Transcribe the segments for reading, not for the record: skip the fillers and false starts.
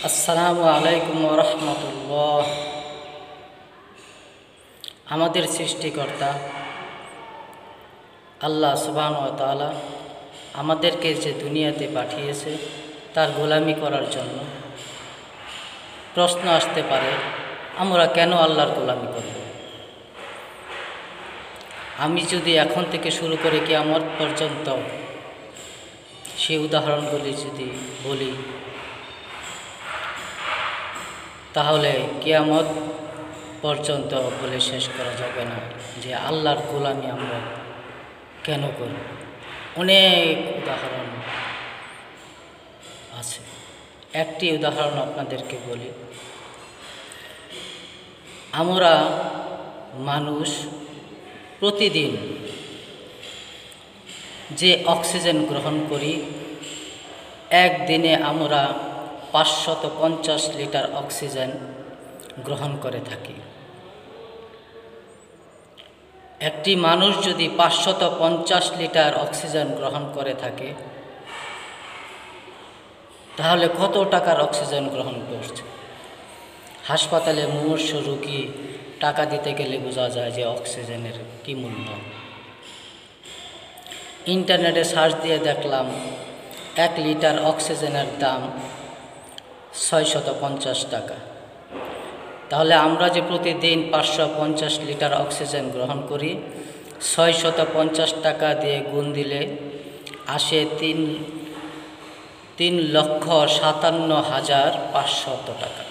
আসসালামু আলাইকুম ওয়া রাহমাতুল্লাহ। আমাদের সৃষ্টিকর্তা আল্লাহ সুবহানাহু ওয়া তাআলা আমাদেরকে যে দুনিয়াতে পাঠিয়েছে তার গোলামি করার জন্য। প্রশ্ন আসতে পারে, আমরা কেন আল্লাহর গোলামি করব? আমি যদি এখন থেকে শুরু করে কিয়ামত পর্যন্ত সেই উদাহরণগুলি যদি বলি, তাহলে কিয়ামত পর্যন্ত বলে শেষ করা যাবে না যে আল্লাহর গোলামি আমরা কেন করব। অনেক উদাহরণ আছে। একটি উদাহরণ আপনাদেরকে বলি। আমরা মানুষ প্রতিদিন যে অক্সিজেন গ্রহণ করি, একদিনে আমরা 550 লিটার অক্সিজেন গ্রহণ করে থাকি। একটি মানুষ যদি 550 লিটার অক্সিজেন গ্রহণ করে থাকে, তাহলে কত টাকার অক্সিজেন গ্রহণ করছে? হাসপাতালে মুমূর্ষ রোগী টাকা দিতে গেলে বোঝা যায় যে অক্সিজেনের কী মূল্য। ইন্টারনেটে সার্চ দিয়ে দেখলাম 1 লিটার অক্সিজেনের দাম 650 টাকা। তাহলে আমরা যে প্রতিদিন 550 লিটার অক্সিজেন গ্রহণ করি, 650 টাকা দিয়ে গুণ দিলে আসে 3,57,500 টাকা।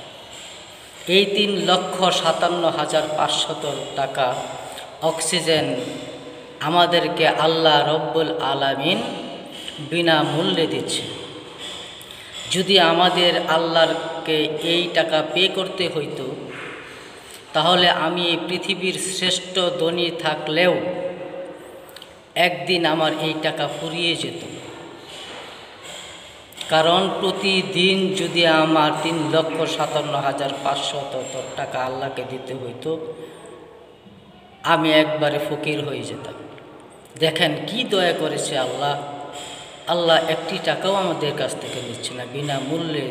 এই 3,57,500 টাকা অক্সিজেন আমাদেরকে আল্লাহ রব্বুল আলামিন বিনামূল্যে দিচ্ছে। যদি আমাদের আল্লাহকে এই টাকা পে করতে হইতো, তাহলে আমি পৃথিবীর শ্রেষ্ঠ ধনী থাকলেও একদিন আমার এই টাকা ফুরিয়ে যেত। কারণ প্রতিদিন যদি আমার 3,57,500 টাকা আল্লাহকে দিতে হইতো, আমি একবারে ফকির হয়ে যেতাম। দেখেন কি দয়া করেছে আল্লাহ। আল্লাহ একটি টাকাও আমাদের কাছ থেকে নিচ্ছে না, বিনামূল্যে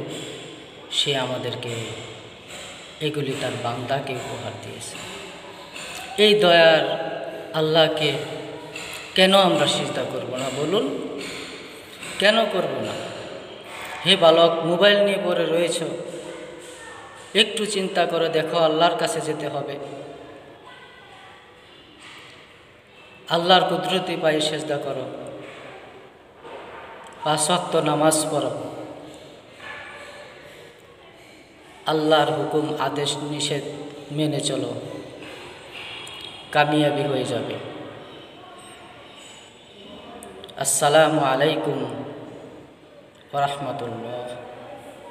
সে আমাদেরকে এগুলি তার বান্দাকে উপহার দিয়েছে। এই দয়ার আল্লাহকে কেন আমরা সিজদা করব না? বলুন, কেন করব না? হে বালক, মোবাইল নিয়ে পড়ে রয়েছ, একটু চিন্তা করে দেখো, আল্লাহর কাছে যেতে হবে। আল্লাহর কুদরতি পায়ে সিজদা করো, 5 ওয়াক্ত নামাজ পড়ো, আল্লাহর হুকুম আদেশ নিষেধ মেনে চলো, কামিয়াবি হয়ে যাবে। আসসালামু আলাইকুম ওয়া রাহমাতুল্লাহ।